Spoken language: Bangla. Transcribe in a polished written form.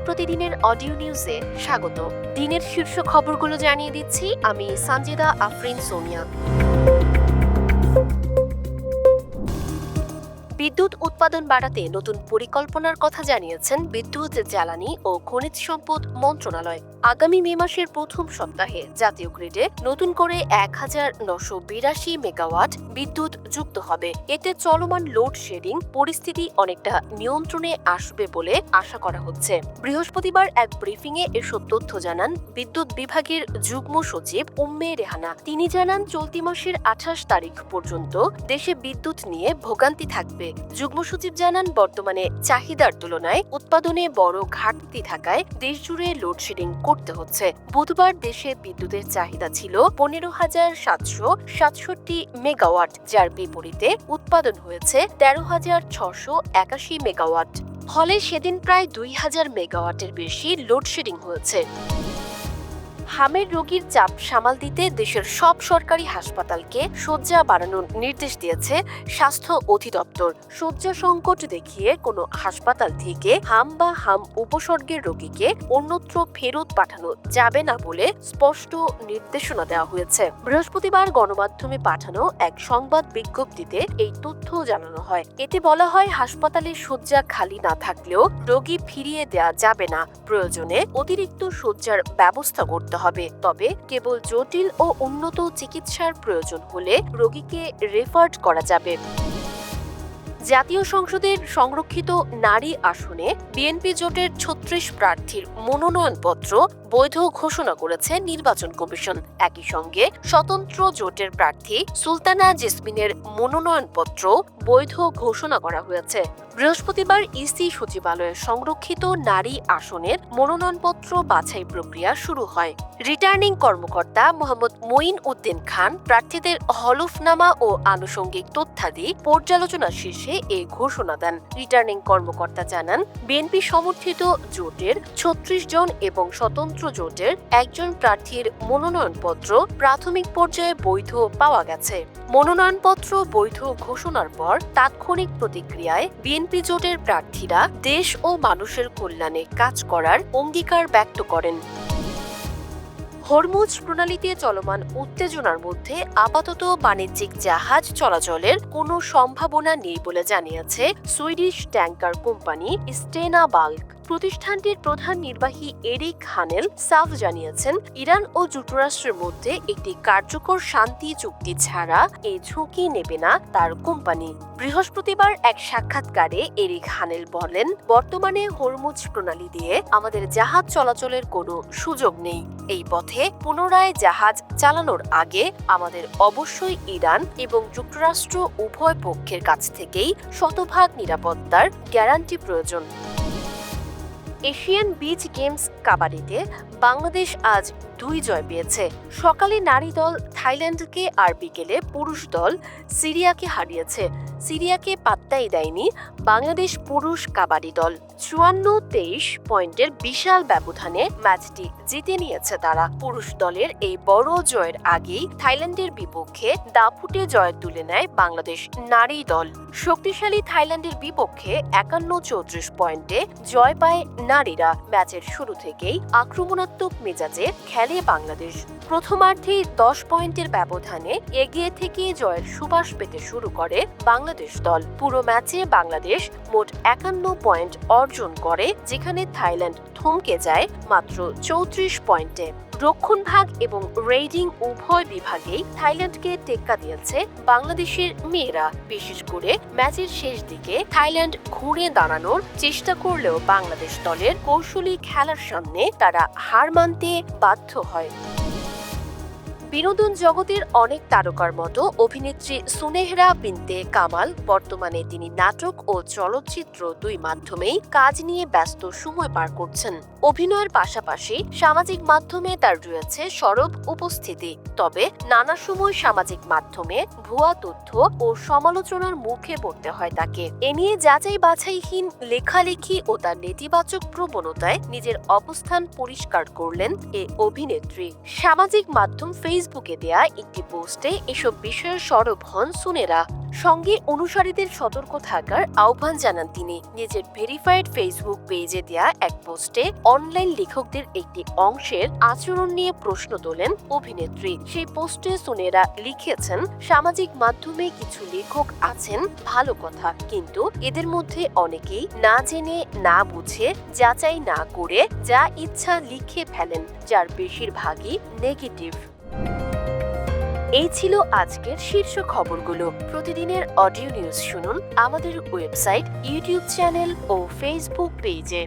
প্রতিদিনের অডিও নিউজে স্বাগত। দিনের শীর্ষ খবরগুলো জানিয়ে দিচ্ছি আমি সানজিদা আফরিন সোনিয়া। বিদ্যুৎ উৎপাদন বাড়াতে নতুন পরিকল্পনার কথা জানিয়েছেন বিদ্যুৎ, জ্বালানি ও খনিজ সম্পদ মন্ত্রণালয়। আগামী মে মাসের প্রথম সপ্তাহে জাতীয় গ্রিডে নতুন করে 1982 মেগাওয়াট বিদ্যুৎ যুক্ত হবে। এতে চলমান লোডশেডিং পরিস্থিতি অনেকটা নিয়ন্ত্রণে আসবে বলে আশা করা হচ্ছে। বৃহস্পতিবার এক ব্রিফিংয়ে এসব তথ্য জানান বিদ্যুৎ বিভাগের যুগ্ম সচিব উম্মে রেহানা। তিনি জানান, চলতি মাসের 28 তারিখ পর্যন্ত দেশে বিদ্যুৎ নিয়ে ভোগান্তি থাকবে। যুগ্ম সচিব জানান, বর্তমানে চাহিদার তুলনায় উৎপাদনে বড় ঘাটতি থাকায় দেশজুড়ে লোডশেডিং করতে হচ্ছে। বুধবার দেশে বিদ্যুতের চাহিদা ছিল 15,767 মেগাওয়াট, যার বিপরীতে উৎপাদন হয়েছে 13,681 মেগাওয়াট। ফলে সেদিন প্রায় 2,000 মেগাওয়াটের বেশি লোডশেডিং হয়েছে। হামের রোগীর চাপ সামাল দিতে দেশের সব সরকারি হাসপাতালকে শয্যা বাড়ানোর নির্দেশ দিয়েছে স্বাস্থ্য অধিদপ্তর। শয্যা সংকট দেখিয়ে কোনো হাসপাতাল থেকে হাম উপসর্গের রোগীকে অন্যত্র ফেরত পাঠানো যাবে না বলে স্পষ্ট নির্দেশনা দেওয়া হয়েছে। বৃহস্পতিবার গণমাধ্যমে পাঠানো এক সংবাদ বিজ্ঞপ্তিতে এই তথ্য জানানো হয়। এতে বলা হয়, হাসপাতালে শয্যা খালি না থাকলেও রোগী ফিরিয়ে দেওয়া যাবে না। প্রয়োজনে অতিরিক্ত শয্যার ব্যবস্থা করতে হবে, তবে কেবল জটিল ও উন্নত চিকিৎসার প্রয়োজন হলে রোগীকে রেফার করা যাবে। জাতীয় সংসদের সংরক্ষিত নারী আসনে বিএনপি জোটের 36 প্রার্থীর মনোনয়নপত্র বৈধ ঘোষণা করেছে নির্বাচন কমিশন। একই সঙ্গে স্বতন্ত্র জোটের প্রার্থী সুলতানা জেসমিনের মনোনয়নপত্র বৈধ ঘোষণা করা হয়েছে। বৃহস্পতিবার ইসি সচিবালয়ে সংরক্ষিত নারী আসনের মনোনয়নপত্র বাছাই প্রক্রিয়া শুরু হয়। রিটার্নিং কর্মকর্তা মোহাম্মদ মঈন উদ্দিন খান প্রার্থীদের হলফনামা ও আনুষঙ্গিক তথ্যাদি পর্যালোচনা শেষে এই ঘোষণা দেন। রিটার্নিং কর্মকর্তা জানান, বিএনপি সমর্থিত জোটের 36 জন এবং স্বতন্ত্র জোটের একজন প্রার্থীর মনোনয়নপত্র প্রাথমিক পর্যায়ে বৈধ পাওয়া গেছে। মনোনয়নপত্র বৈধ ঘোষণার পর তাৎক্ষণিক প্রতিক্রিয়ায় বিএনপি জোটের প্রার্থীরা দেশ ও মানুষের কল্যাণে কাজ করার অঙ্গীকার ব্যক্ত করেন। হরমুজ প্রণালীতে চলমান উত্তেজনার মধ্যে আপাতত বাণিজ্যিক জাহাজ চলাচলের কোনো সম্ভাবনা নেই বলে জানিয়েছে Swedish tanker company Stena bulk. প্রতিষ্ঠানটির প্রধান নির্বাহী এরিক হানেল সাফ জানিয়েছেন, ইরান ও যুক্তরাষ্ট্রের মধ্যে একটি কার্যকর শান্তি চুক্তি ছাড়া এই ঝুঁকি নেবে না তার কোম্পানি। বৃহস্পতিবার এক সাক্ষাৎকারে এরিক হানেল বলেন, বর্তমানে হরমুজ প্রণালী দিয়ে আমাদের জাহাজ চলাচলের কোনো সুযোগ নেই। এই পথে পুনরায় জাহাজ চালানোর আগে আমাদের অবশ্যই ইরান এবং যুক্তরাষ্ট্র উভয় পক্ষের কাছ থেকেই শতভাগ নিরাপত্তার গ্যারান্টি প্রয়োজন। এশিয়ান বিচ গেমস কাবাডিতে বাংলাদেশ আজ 2 জয় পেয়েছে। সকালে নারী দল থাইল্যান্ডকে আর বিকেলে পুরুষ দল সিরিয়াকে হারিয়েছে। সিরিয়াকে পাত্তাই দেয়নি বাংলাদেশ পুরুষ কাবাডি দল। 54-23 পয়েন্টের বিশাল ব্যবধানে ম্যাচটি জিতে নিয়েছে তারা। পুরুষ দলের এই বড় জয়ের আগেই থাইল্যান্ডের বিপক্ষে দাপুটে জয় তুলে নেয় বাংলাদেশ নারী দল। শক্তিশালী থাইল্যান্ডের বিপক্ষে 51-34 পয়েন্টে জয় পায় নারীরা। ম্যাচের শুরু থেকেই আক্রমণাত্মক মেজাজে খেলে বাংলাদেশ। প্রথমার্ধেই 10 পয়েন্টের ব্যবধানে এগিয়ে থেকে জয়ের সুবাস পেতে শুরু করে বাংলাদেশ দল। পুরো ম্যাচে বাংলাদেশ মোট 51 পয়েন্ট অর্জন করে, যেখানে থাইল্যান্ড থমকে যায় মাত্র 34 পয়েন্টে। রক্ষণভাগ এবং রেডিং উভয় বিভাগেই থাইল্যান্ডকে টেক্কা দিয়েছে বাংলাদেশের মেয়েরা। বিশেষ করে ম্যাচের শেষ দিকে থাইল্যান্ড ঘুরে দাঁড়ানোর চেষ্টা করলেও বাংলাদেশ দলের কৌশলী খেলার সামনে তারা হার মানতে বাধ্য হয়। বিনোদন জগতের অনেক তারকার মতো অভিনেত্রী সুনেহরা বিনতে কামাল বর্তমানে তিনি নাটক ও চলচ্চিত্র দুই মাধ্যমেই কাজ নিয়ে ব্যস্ত সময় পার করছেন। অভিনয়ের পাশাপাশি সামাজিক মাধ্যমে তার রয়েছে সরব উপস্থিতি। তবে নানা সময় সামাজিক মাধ্যমে ভুয়া তথ্য ও সমালোচনার মুখে পড়তে হয় তাকে। এ নিয়ে যাচাই বাছাইহীন লেখালেখি ও তার নেতিবাচক প্রবণতায় নিজের অবস্থান পরিষ্কার করলেন এ অভিনেত্রী। সামাজিক মাধ্যম ফেসবুকে দেয়া একটি পোস্টে এসব বিষয়ে সরব হন সুনেরা। সঙ্গে অনুসারীদের সতর্ক থাকার আহ্বান জানান তিনি। নিজের ভেরিফাইড ফেসবুক পেজে দেয়া এক পোস্টে অনলাইন লেখকদের একটি অংশের আচরণ নিয়ে প্রশ্ন তোলেন অভিনেত্রী। সেই পোস্টে সুনেরা লিখেছেন, সামাজিক মাধ্যমে কিছু লেখক আছেন, ভালো কথা, কিন্তু এদের মধ্যে অনেকেই না জেনে না বুঝে যাচাই না করে যা ইচ্ছা লিখে ফেলেন, যার বেশিরভাগই নেগেটিভ। এই ছিল আজকের শীর্ষ খবরগুলো। প্রতিদিনের অডিও নিউজ শুনুন আমাদের ওয়েবসাইট, ইউটিউব চ্যানেল ও ফেসবুক পেজে।